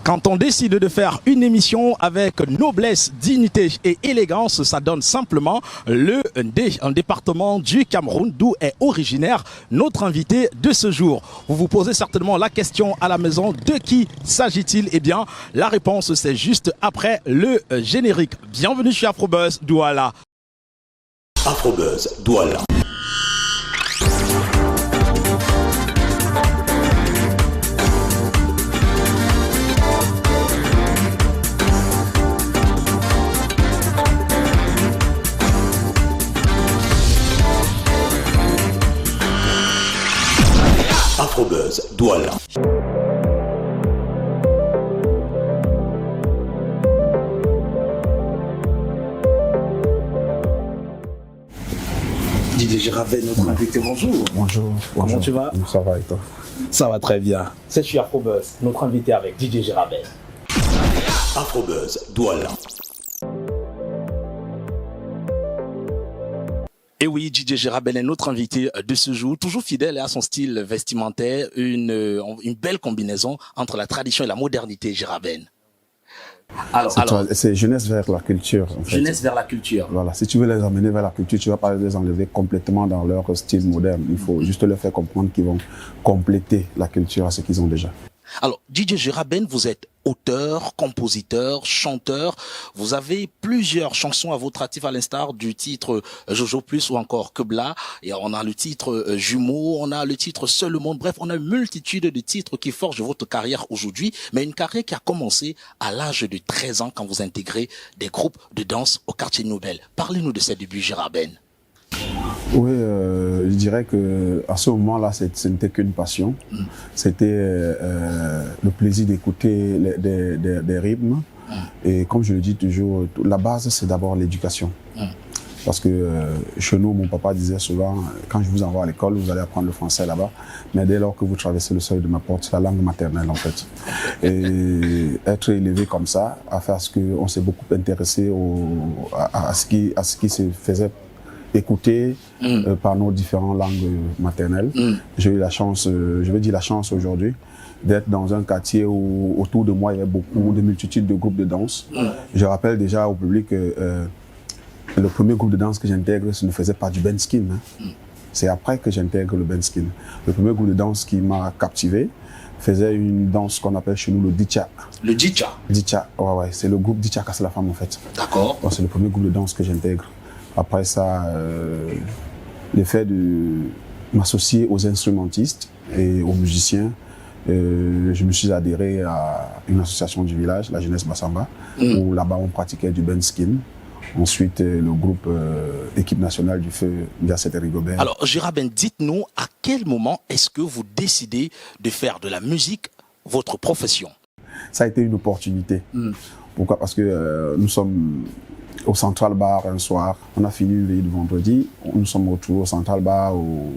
Quand on décide de faire une émission avec noblesse, dignité et élégance, ça donne simplement le Ndé, un département du Cameroun d'où est originaire notre invité de ce jour. Vous vous posez certainement la question à la maison, de qui s'agit-il? Eh bien, la réponse c'est juste après le générique. Bienvenue chez Afrobuzz Douala. Afrobuzz Douala. Afrobuzz Douala. Didier Girabel, notre invité, bonjour. Bonjour. Comment tu vas? Ça va et toi? Ça va très bien. C'est chez Afrobuzz, notre invité avec Didier Girabel. Afrobuzz Douala. Et oui, Didier Girabel est notre invité de ce jour, toujours fidèle à son style vestimentaire, une belle combinaison entre la tradition et la modernité Girabel. Alors, c'est jeunesse vers la culture. En fait. Jeunesse vers la culture. Voilà, si tu veux les emmener vers la culture, tu ne vas pas les enlever complètement dans leur style moderne. Il faut juste leur faire comprendre qu'ils vont compléter la culture à ce qu'ils ont déjà. Alors, Didier Girabel, vous êtes auteur, compositeur, chanteur. Vous avez plusieurs chansons à votre actif, à l'instar du titre Jojo Plus ou encore Kebla. Et on a le titre Jumeaux, on a le titre Seul le monde. Bref, on a une multitude de titres qui forgent votre carrière aujourd'hui. Mais une carrière qui a commencé à l'âge de 13 ans quand vous intégrez des groupes de danse au quartier Nouvelle. Parlez-nous de ces débuts, Girabel. Oui, je dirais que à ce moment-là, ce n'était qu'une passion. C'était le plaisir d'écouter des rythmes. Et comme je le dis toujours, la base, c'est d'abord l'éducation. Parce que chez nous, mon papa disait souvent, quand je vous envoie à l'école, vous allez apprendre le français là-bas. Mais dès lors que vous traversez le seuil de ma porte, c'est la langue maternelle en fait. Et être élevé comme ça a fait à ce qu'on s'est beaucoup intéressé à ce qui se faisait écouter par nos différentes langues maternelles. J'ai eu la chance, je vais dire la chance aujourd'hui, d'être dans un quartier où autour de moi il y avait beaucoup de multitudes de groupes de danse. Je rappelle déjà au public que le premier groupe de danse que j'intègre, ce ne faisait pas du Benskin. C'est après que j'intègre le Benskin. Le premier groupe de danse qui m'a captivé faisait une danse qu'on appelle chez nous le Dicha. Le Dicha? Dicha, ouais, c'est le groupe Dicha Casse la Femme en fait. D'accord. C'est le premier groupe de danse que j'intègre. Après ça, le fait de m'associer aux instrumentistes et aux musiciens, je me suis adhéré à une association du village, la Jeunesse Bassamba, où là-bas on pratiquait du Benskin. Ensuite, le groupe Équipe nationale du feu, Gasset et Rigobert. Alors, Girabel, dites-nous à quel moment est-ce que vous décidez de faire de la musique votre profession? Ça a été une opportunité. Pourquoi? Parce que nous sommes au Central Bar un soir. On a fini une veille de vendredi. Nous sommes retrouvés au Central Bar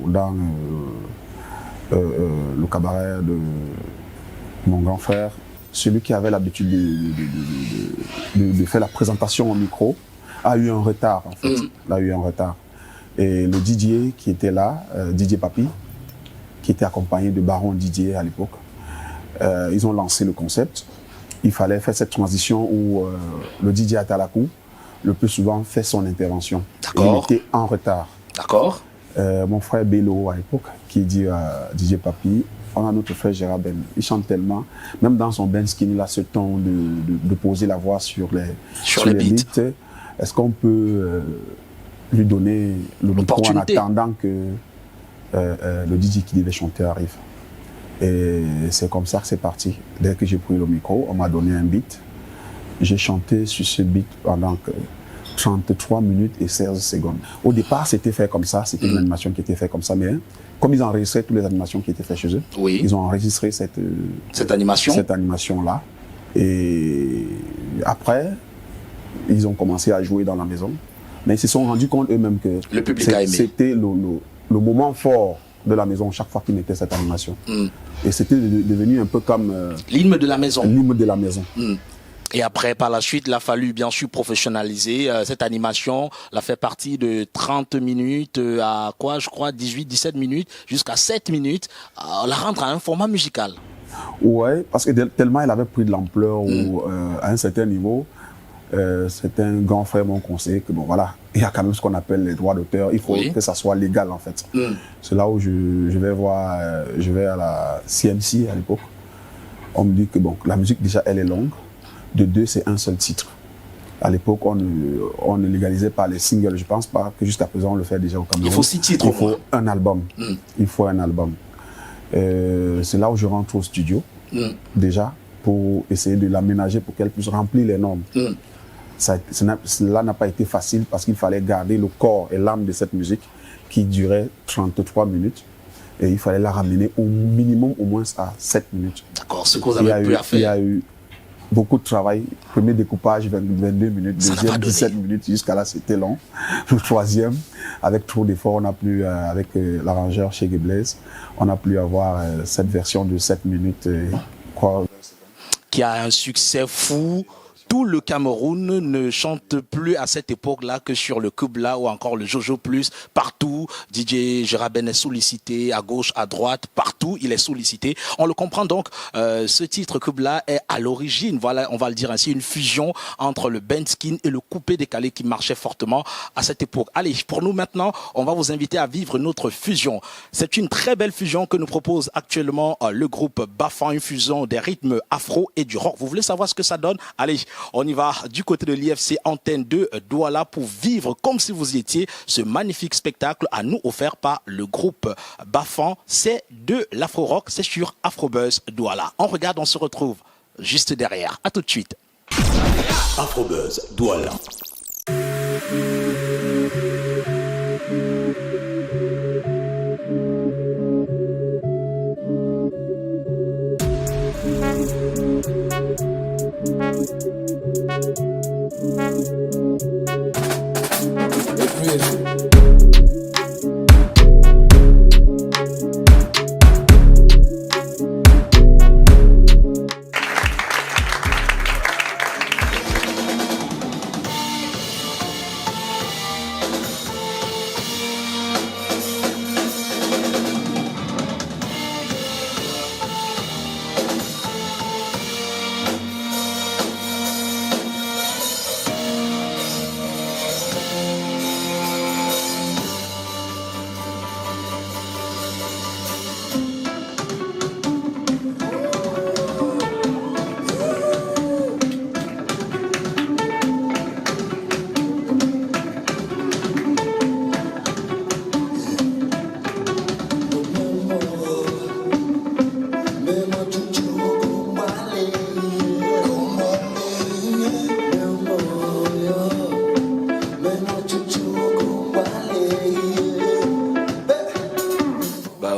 dans le cabaret de mon grand frère. Celui qui avait l'habitude de faire la présentation au micro a eu un retard en fait. Il a eu un retard. Et le Didier qui était là, Didier Papi, qui était accompagné de Baron Didier à l'époque, ils ont lancé le concept. Il fallait faire cette transition où le Didier Atalakou, le plus souvent, fait son intervention. Il était en retard. D'accord. Mon frère Bello, à l'époque, qui dit à Didier Papi, on a notre frère Girabel, il chante tellement, même dans son Benskin, il a ce ton de poser la voix sur les beats. Est-ce qu'on peut lui donner le micro en attendant que le Didier qui devait chanter arrive? Et c'est comme ça que c'est parti. Dès que j'ai pris le micro, on m'a donné un beat. J'ai chanté sur ce beat pendant 33 minutes et 16 secondes. Au départ, c'était fait comme ça, c'était une animation qui était faite comme ça, mais comme ils enregistraient toutes les animations qui étaient faites chez eux, ils ont enregistré cette animation-là. Et après, ils ont commencé à jouer dans la maison. Mais ils se sont rendus compte eux-mêmes que le public a aimé. C'était le moment fort de la maison chaque fois qu'ils mettaient cette animation. Et c'était devenu un peu comme l'hymne de la maison. L'hymne de la maison. Et après, par la suite, il a fallu bien sûr professionnaliser cette animation. Elle a fait partie de 30 minutes à quoi, je crois, 18, 17 minutes, jusqu'à 7 minutes. La rendre à un format musical. Ouais, parce que tellement il avait pris de l'ampleur à un certain niveau, c'est un grand frère mon conseil que bon voilà, il y a quand même ce qu'on appelle les droits d'auteur, il faut que ça soit légal en fait. C'est là où je vais voir, je vais à la CMC à l'époque, on me dit que bon, la musique déjà elle est longue, de deux c'est un seul titre. À l'époque, on ne légalisait pas les singles. Je pense pas que jusqu'à présent, on le fait déjà au Cameroun. Il faut 6 titres. Il faut un album. Il faut un album. C'est là où je rentre au studio, déjà, pour essayer de l'aménager pour qu'elle puisse remplir les normes. Cela n'a pas été facile parce qu'il fallait garder le corps et l'âme de cette musique qui durait 33 minutes. Et il fallait la ramener au minimum, au moins à 7 minutes. D'accord, ce que vous avez pu à faire. Il y a eu beaucoup de travail. Premier découpage, 22 minutes. Deuxième, 17 minutes. Jusqu'à là, c'était long. Le troisième, avec trop d'efforts, on a pu, avec l'arrangeur chez Blaise, on a pu avoir cette version de 7 minutes. Qui a un succès fou. Tout le Cameroun ne chante plus à cette époque-là que sur le Kubla ou encore le Jojo Plus. Partout, DJ Jeraben est sollicité, à gauche, à droite, partout, il est sollicité. On le comprend donc, ce titre Kubla est à l'origine, voilà, on va le dire ainsi, une fusion entre le Benskin et le coupé décalé qui marchait fortement à cette époque. Allez, pour nous maintenant, on va vous inviter à vivre notre fusion. C'est une très belle fusion que nous propose actuellement le groupe Bafan, une fusion des rythmes afro et du rock. Vous voulez savoir ce que ça donne? Allez, on y va du côté de l'IFC Antenne 2 Douala pour vivre comme si vous y étiez ce magnifique spectacle à nous offert par le groupe Bafan. C'est de l'afro-rock, c'est sur Afrobuzz Douala. On regarde, on se retrouve juste derrière. À tout de suite. Afrobuzz Douala.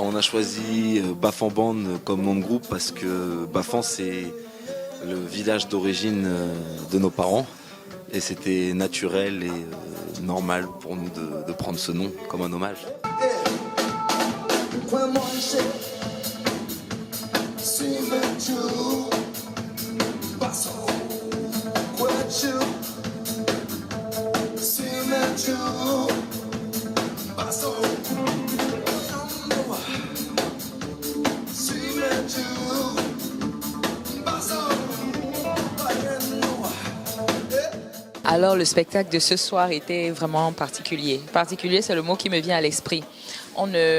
On a choisi Bafan Band comme nom de groupe parce que Bafan c'est le village d'origine de nos parents et c'était naturel et normal pour nous de prendre ce nom comme un hommage. Alors le spectacle de ce soir était vraiment particulier. Particulier, c'est le mot qui me vient à l'esprit.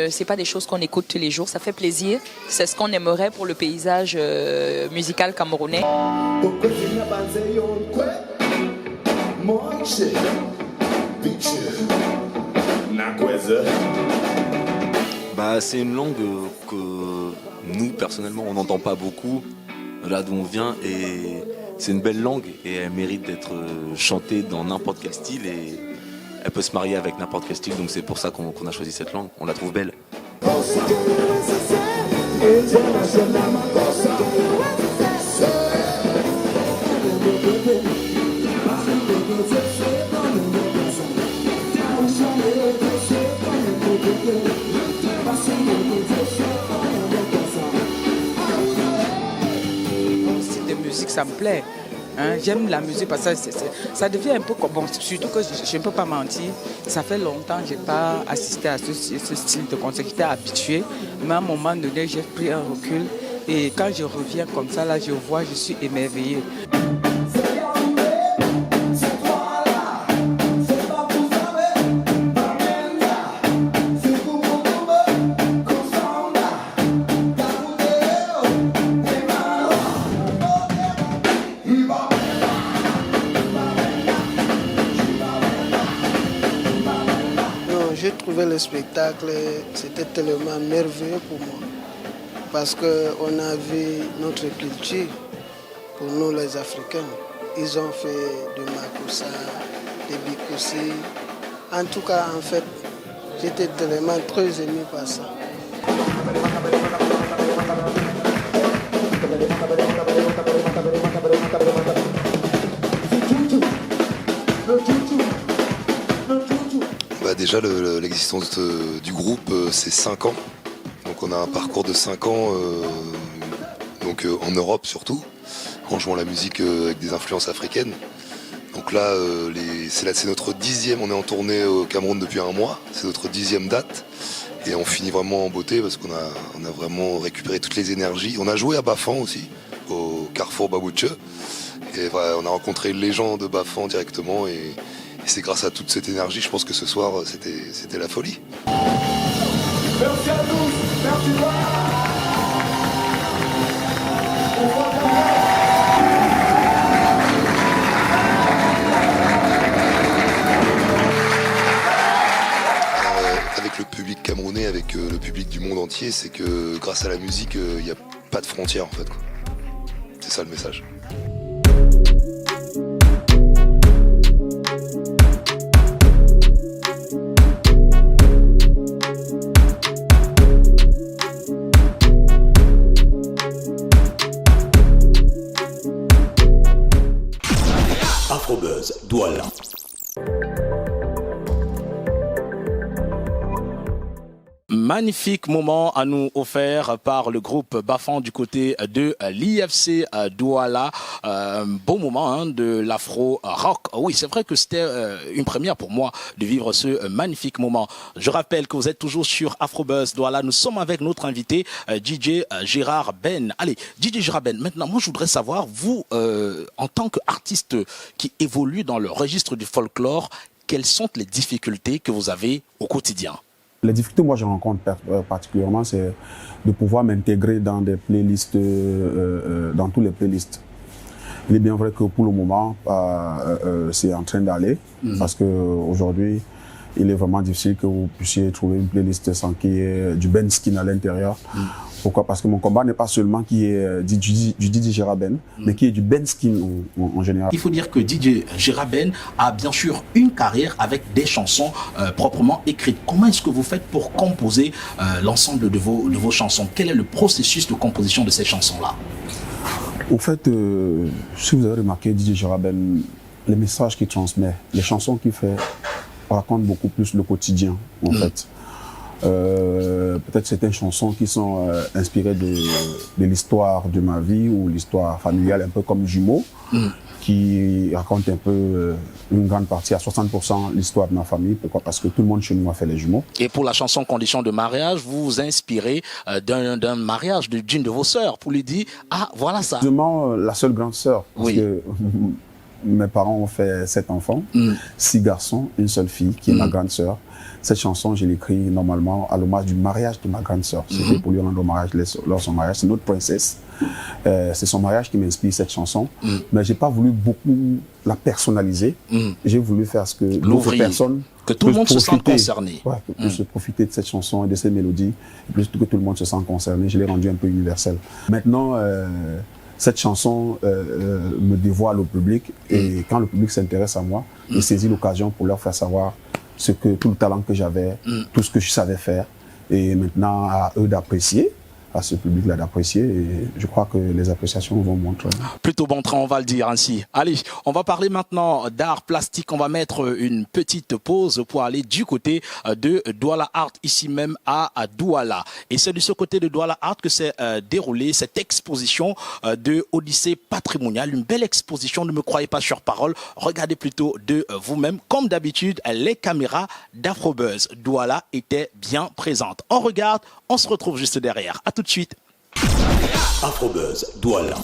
C'est pas des choses qu'on écoute tous les jours, ça fait plaisir. C'est ce qu'on aimerait pour le paysage musical camerounais. C'est une langue que nous, personnellement, on n'entend pas beaucoup là d'où on vient et c'est une belle langue et elle mérite d'être chantée dans n'importe quel style et elle peut se marier avec n'importe quel style, donc c'est pour ça qu'on a choisi cette langue, on la trouve belle. Ça me plaît. J'aime la musique parce que ça devient un peu comme... Bon, surtout que je ne peux pas mentir, ça fait longtemps que je n'ai pas assisté à ce style de concert. J'étais habituée, mais à un moment donné, j'ai pris un recul Et quand je reviens comme ça, là, je vois, je suis émerveillée. J'ai trouvé le spectacle, c'était tellement merveilleux pour moi. Parce qu'on a vu notre culture, pour nous les Africains. Ils ont fait de Makossa, de Bikoussi. En tout cas, en fait, j'étais tellement très ému par ça. Déjà, l'existence du groupe, c'est 5 ans. Donc on a un parcours de 5 ans en Europe surtout, en jouant la musique avec des influences africaines. Donc là, c'est notre 10e, on est en tournée au Cameroun depuis un mois, c'est notre 10e date. Et on finit vraiment en beauté parce qu'on a vraiment récupéré toutes les énergies. On a joué à Bafan aussi, au Carrefour Babouche. Et voilà, on a rencontré les gens de Bafan directement et c'est grâce à toute cette énergie, je pense que ce soir, c'était la folie. Merci à tous, merci. Avec le public camerounais, avec le public du monde entier, c'est que grâce à la musique, il n'y a pas de frontières en fait. C'est ça le message. Afrobuzz, Douala. Magnifique moment à nous offert par le groupe Bafan du côté de l'IFC Douala. Beau moment de l'afro-rock. Oui, c'est vrai que c'était une première pour moi de vivre ce magnifique moment. Je rappelle que vous êtes toujours sur Afrobuzz Douala. Nous sommes avec notre invité DJ Gérard Ben. Allez, DJ Gérard Ben, maintenant moi je voudrais savoir, vous, en tant qu'artiste qui évolue dans le registre du folklore, quelles sont les difficultés que vous avez au quotidien ? Les difficultés, moi, je rencontre particulièrement, c'est de pouvoir m'intégrer dans des playlists, dans tous les playlists. Il est bien vrai que pour le moment, c'est en train d'aller, parce qu'aujourd'hui, il est vraiment difficile que vous puissiez trouver une playlist sans qu'il y ait du Ben Skin à l'intérieur. Pourquoi? Parce que mon combat n'est pas seulement qui est du DJ Gérard Ben, mais qui est du Ben Skin en général. Il faut dire que DJ Gérard Ben a bien sûr une carrière avec des chansons proprement écrites. Comment est-ce que vous faites pour composer l'ensemble de vos chansons? Quel est le processus de composition de ces chansons-là? Au fait, si vous avez remarqué, DJ Gérard Ben, les messages qu'il transmet, les chansons qu'il fait, racontent beaucoup plus le quotidien, en fait. Peut-être certaines chansons qui sont inspirées de l'histoire de ma vie ou l'histoire familiale, un peu comme Jumeaux, qui racontent un peu une grande partie, à 60%, l'histoire de ma famille. Pourquoi? Parce que tout le monde chez nous a fait les jumeaux. Et pour la chanson Conditions de mariage, vous vous inspirez d'un mariage d'une de vos sœurs pour lui dire « Ah, voilà ça ». Justement, la seule grande sœur, parce que mes parents ont fait 7 enfants, 6 garçons, une seule fille, qui est ma grande sœur. Cette chanson, je l'ai écrite normalement à l'hommage du mariage de ma grande sœur. C'était pour lui rendre hommage lors de son mariage. C'est notre princesse. C'est son mariage qui m'inspire cette chanson. Mais j'ai pas voulu beaucoup la personnaliser. J'ai voulu faire ce que d'autres personnes... Que tout le monde se sente concerné. Ouais, que puisse profiter de cette chanson et de ces mélodies. Et plus que tout le monde se sent concerné. Je l'ai rendu un peu universel. Maintenant, cette chanson me dévoile au public. Et quand le public s'intéresse à moi, je saisis l'occasion pour leur faire savoir tout le talent que j'avais, tout ce que je savais faire. Et maintenant, à eux d'apprécier, à ce public-là d'apprécier. Et je crois que les appréciations vont montrer. Plutôt bon train, on va le dire ainsi. Allez, on va parler maintenant d'art plastique. On va mettre une petite pause pour aller du côté de Douala Art, ici même à Douala. Et c'est de ce côté de Douala Art que s'est déroulée cette exposition de Odyssée patrimoniale. Une belle exposition, ne me croyez pas sur parole. Regardez plutôt de vous-même. Comme d'habitude, les caméras d'Afrobuzz Douala étaient bien présentes. On regarde, on se retrouve juste derrière. À tout de suite. Afrobuzz Douala.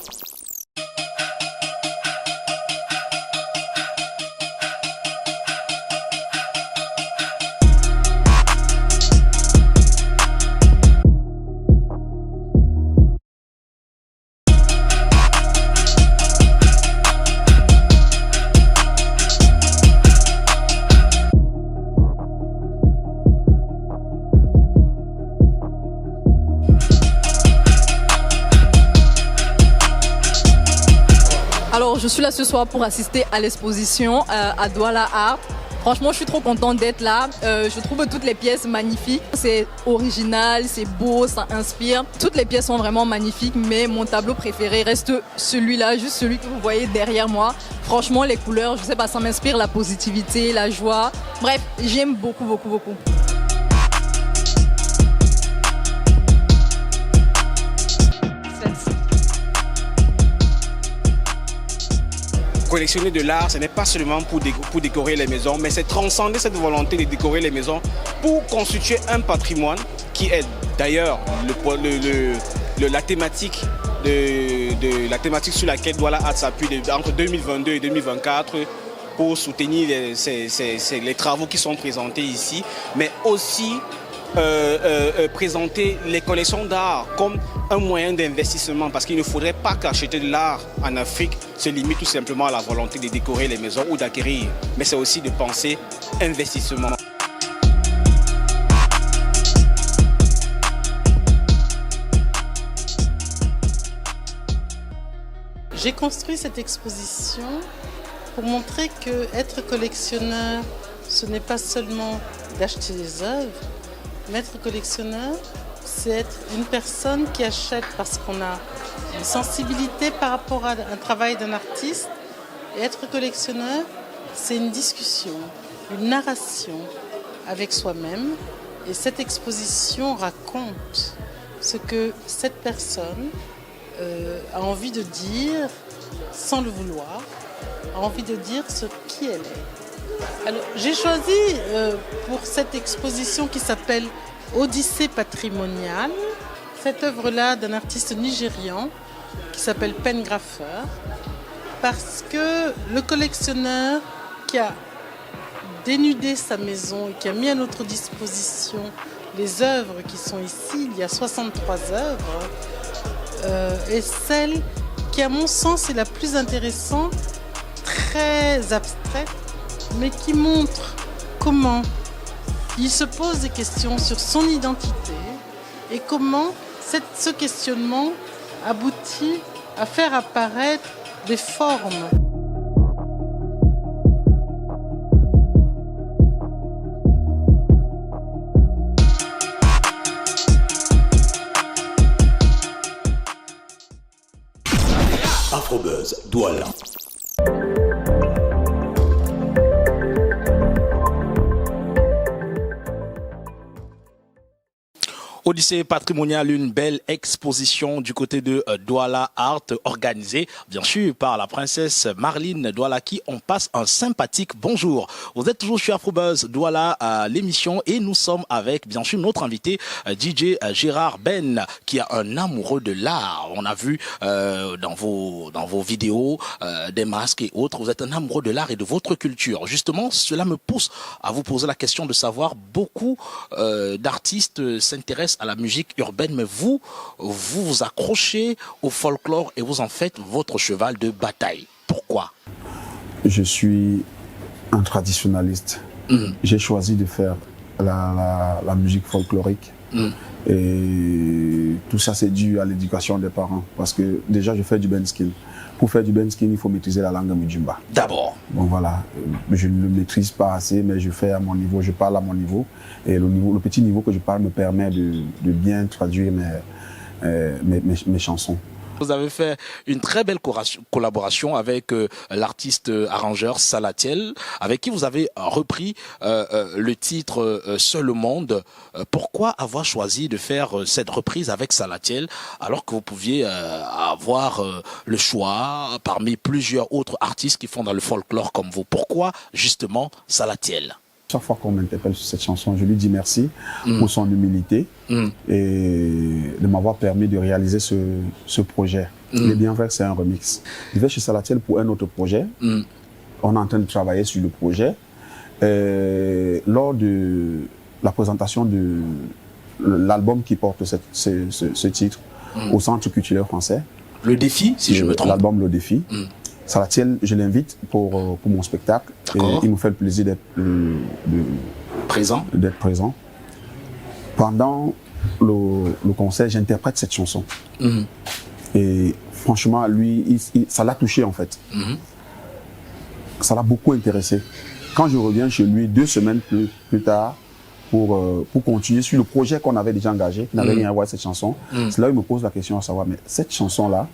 Alors, je suis là ce soir pour assister à l'exposition à Douala Art. Franchement, je suis trop contente d'être là. Je trouve toutes les pièces magnifiques. C'est original, c'est beau, ça inspire. Toutes les pièces sont vraiment magnifiques, mais mon tableau préféré reste celui-là, juste celui que vous voyez derrière moi. Franchement, les couleurs, je sais pas, ça m'inspire la positivité, la joie. Bref, j'aime beaucoup, beaucoup, beaucoup. Collectionner de l'art, ce n'est pas seulement pour décorer les maisons, mais c'est transcender cette volonté de décorer les maisons pour constituer un patrimoine qui est d'ailleurs la thématique sur laquelle Douala Art s'appuie entre 2022 et 2024 pour soutenir les travaux qui sont présentés ici, mais aussi présenter les collections d'art comme un moyen d'investissement, parce qu'il ne faudrait pas qu'acheter de l'art en Afrique se limite tout simplement à la volonté de décorer les maisons ou d'acquérir, mais c'est aussi de penser investissement. J'ai construit cette exposition pour montrer que être collectionneur, ce n'est pas seulement d'acheter des œuvres, mais être collectionneur, c'est être une personne qui achète parce qu'on a une sensibilité par rapport à un travail d'un artiste. Et être collectionneur, c'est une discussion, une narration avec soi-même. Et cette exposition raconte ce que cette personne a envie de dire sans le vouloir, a envie de dire ce qui elle est. Alors, j'ai choisi pour cette exposition qui s'appelle Odyssée patrimoniale, cette œuvre-là d'un artiste nigérian qui s'appelle Pen Graffer, parce que le collectionneur qui a dénudé sa maison et qui a mis à notre disposition les œuvres qui sont ici, il y a 63 œuvres, est celle qui, à mon sens, est la plus intéressante, très abstraite, mais qui montre comment il se pose des questions sur son identité et comment ce questionnement aboutit à faire apparaître des formes. Afrobuzz Douala. Odyssée patrimoniale, une belle exposition du côté de Douala Art, organisée bien sûr par la princesse Marlene Douala, qui on passe un sympathique bonjour. Vous êtes toujours sur Afrobuzz Douala à l'émission et nous sommes avec bien sûr notre invité DJ Gérard Ben, qui est un amoureux de l'art. On a vu dans vos vidéos des masques et autres, vous êtes un amoureux de l'art et de votre culture. Justement, cela me pousse à vous poser la question de savoir, beaucoup d'artistes s'intéressent à la musique urbaine, mais vous vous accrochez au folklore et vous en faites votre cheval de bataille. Pourquoi? Je suis un traditionnaliste. J'ai choisi de faire la musique folklorique. Et tout ça, c'est dû à l'éducation des parents. Parce que déjà, je fais du benskin. Pour faire du benskin, il faut maîtriser la langue Mujimba. D'abord. Bon voilà, je ne le maîtrise pas assez, mais je fais à mon niveau, je parle à mon niveau. Et le petit niveau que je parle me permet de bien traduire mes chansons. Vous avez fait une très belle collaboration avec l'artiste arrangeur Salatiel, avec qui vous avez repris le titre Seul au monde. Pourquoi avoir choisi de faire cette reprise avec Salatiel alors que vous pouviez avoir le choix parmi plusieurs autres artistes qui font dans le folklore comme vous? Pourquoi justement Salatiel? Chaque fois qu'on m'interpelle sur cette chanson, je lui dis merci pour son humilité et de m'avoir permis de réaliser ce projet. Il est bien vrai que c'est un remix. Je vais chez Salatiel pour un autre projet. On est en train de travailler sur le projet. Lors de la présentation de l'album qui porte ce titre au Centre culturel français. Le Défi, si je me trompe. L'album Le Défi. Salatiel, je l'invite pour mon spectacle. Et il me fait le plaisir d'être présent. Pendant le concert, j'interprète cette chanson. Et franchement, lui, ça l'a touché en fait. Ça l'a beaucoup intéressé. Quand je reviens chez lui 2 semaines plus tard, pour continuer sur le projet qu'on avait déjà engagé, qui n'avait rien à voir avec cette chanson, c'est là où il me pose la question à savoir, mais cette chanson-là,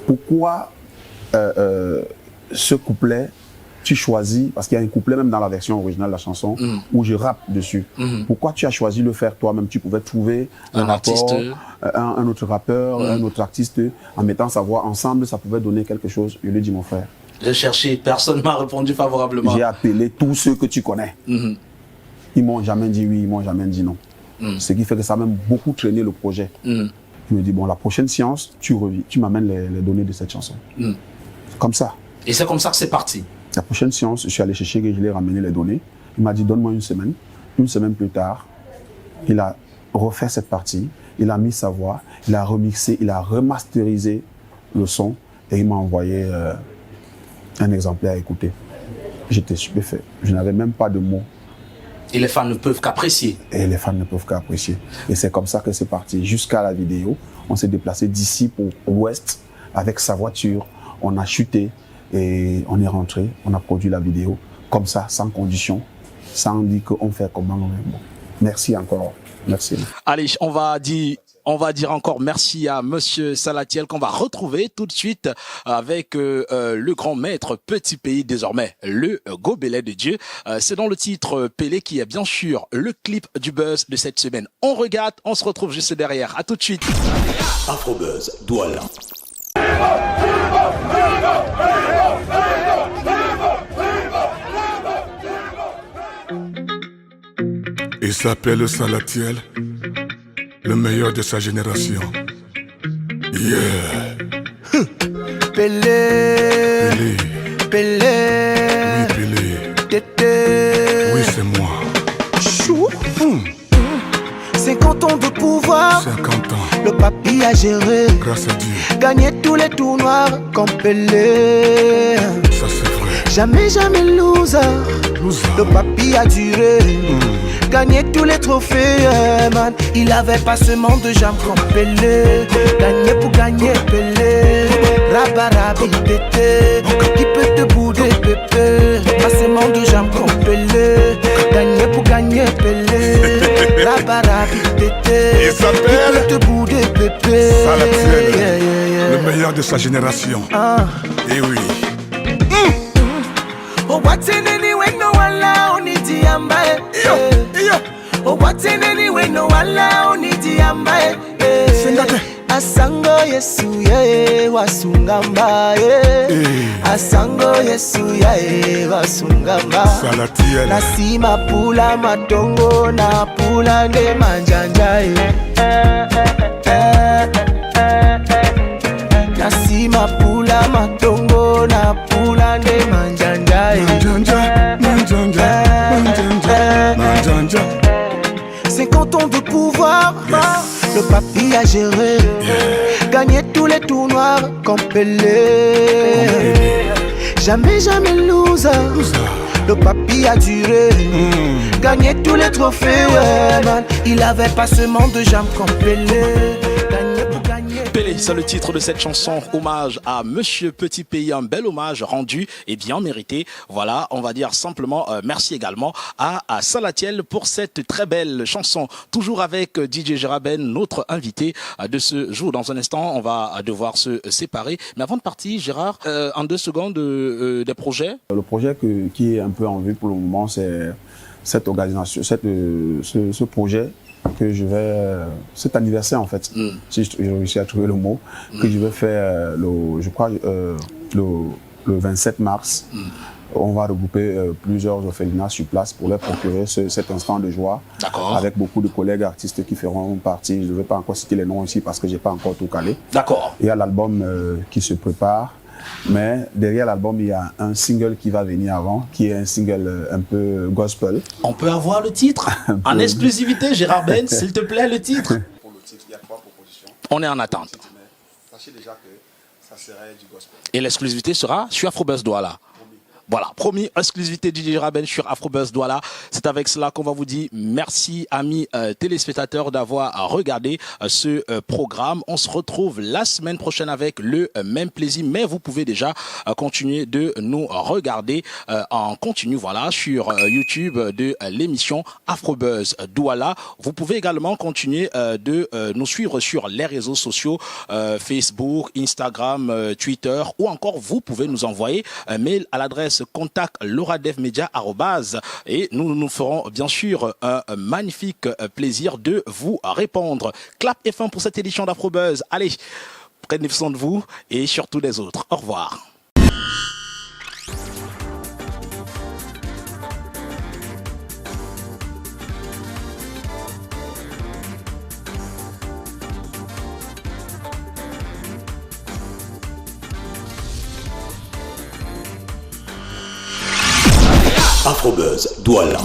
pourquoi ce couplet, tu choisis, parce qu'il y a un couplet même dans la version originale de la chanson, où je rappe dessus. Pourquoi tu as choisi de le faire toi-même? Tu pouvais trouver un artiste, un autre rappeur, un autre artiste, en mettant sa voix ensemble, ça pouvait donner quelque chose. Je lui ai dit, mon frère. J'ai cherché, personne ne m'a répondu favorablement. J'ai appelé tous ceux que tu connais. Ils m'ont jamais dit oui, ils m'ont jamais dit non. Ce qui fait que ça a même beaucoup traîné le projet. Je me dis, bon, la prochaine séance, tu m'amènes les données de cette chanson. Comme ça. Et c'est comme ça que c'est parti. La prochaine séance, je suis allé chercher et je lui ai ramené les données. Il m'a dit, donne-moi 1 semaine. 1 semaine plus tard, il a refait cette partie, il a mis sa voix, il a remixé, il a remasterisé le son et il m'a envoyé un exemplaire à écouter. J'étais stupéfait. Je n'avais même pas de mots. Et les fans ne peuvent qu'apprécier. Et les fans ne peuvent qu'apprécier. Et c'est comme ça que c'est parti. Jusqu'à la vidéo, on s'est déplacé d'ici pour l'ouest avec sa voiture. On a chuté et on est rentré. On a produit la vidéo comme ça, sans condition, sans dire qu'on fait comment on est. Bon. Merci encore. Merci. Allez, on va dire encore merci à Monsieur Salatiel qu'on va retrouver tout de suite avec le grand maître Petit Pays, désormais le Gobelet de Dieu. C'est dans le titre Pelé qui est bien sûr le clip du buzz de cette semaine. On regarde, on se retrouve juste derrière. À tout de suite. Afrobuzz, Douala. Il s'appelle Salatiel, le meilleur de sa génération. Yeah. Pelé, Pelé, oui Pelé, Tété, oui c'est moi. Chou. 50 ans de pouvoir, 50 ans, le papy a géré, grâce à Dieu, gagné tous les tournois comme Pelé. Ça c'est vrai. Jamais loser, le papy a duré. Gagner tous les trophées, man. Il avait pas seulement de jambes comme Pelé. Gagner pour gagner, Pelé. Rabarabi, tété. Qui peut te bouder, pépé. Pas seulement de jambes comme Pelé. Gagner pour gagner, Pelé. Rabarabi, tété. Il s'appelle qui peut te bouder, pépé. Salatiel, le meilleur de sa génération. Et oui. Oh, what's in anyway, no one allow ni diambae. Oh, what's in anyway, no one allow ni diambae. Asango Yesu ye wasungamba ye. Asango Yesu ye wasungamba. Salatiel. Nasima pula matongo na pula ne manjanja ye. Nasima pula matongo na pula ne manjanja ye. Manjanja. 50 ans de pouvoir, le papy a géré, gagné tous les tournois comme Pelé. Jamais loser, le papy a duré, gagné tous les trophées, man. Il avait pas seulement de jambes comme Pelé. Pelé, c'est le titre de cette chanson, hommage à Monsieur Petit Pays, un bel hommage rendu et bien mérité. Voilà, on va dire simplement merci également à Salatiel pour cette très belle chanson. Toujours avec DJ Geraben, notre invité de ce jour. Dans un instant, on va devoir se séparer. Mais avant de partir, Gérard, en 2 secondes, des projets. Le projet qui est un peu en vue pour le moment, c'est cette organisation, ce projet que je vais, cet anniversaire en fait, si j'ai réussi à trouver le mot, que je vais faire, je crois, le 27 mars on va regrouper plusieurs orphelinats sur place pour leur procurer cet instant de joie. Avec beaucoup de collègues artistes qui feront partie. Je ne vais pas encore citer les noms ici parce que je n'ai pas encore tout calé. D'accord. Il y a l'album qui se prépare. Mais derrière l'album, il y a un single qui va venir avant, qui est un single un peu gospel. On peut avoir le titre en exclusivité, Gérard Ben, s'il te plaît, le titre. Pour le titre, il y a 3 propositions. On est en attente. Sachez déjà que ça serait du gospel. Et l'exclusivité sera sur Afrobuzz Douala. Voilà, promis, exclusivité DJ Raben sur Afrobuzz Douala. C'est avec cela qu'on va vous dire merci, amis téléspectateurs, d'avoir regardé ce programme. On se retrouve la semaine prochaine avec le même plaisir, mais vous pouvez déjà continuer de nous regarder en continu, voilà, sur YouTube de l'émission Afrobuzz Douala. Vous pouvez également continuer de nous suivre sur les réseaux sociaux, Facebook, Instagram, Twitter, ou encore vous pouvez nous envoyer un mail à l'adresse contact@loradevmedia@ et nous ferons bien sûr un magnifique plaisir de vous répondre. Clap et fin pour cette édition d'Afrobuzz. Allez, prenez soin de vous et surtout des autres. Au revoir. Afrobuzz Douala.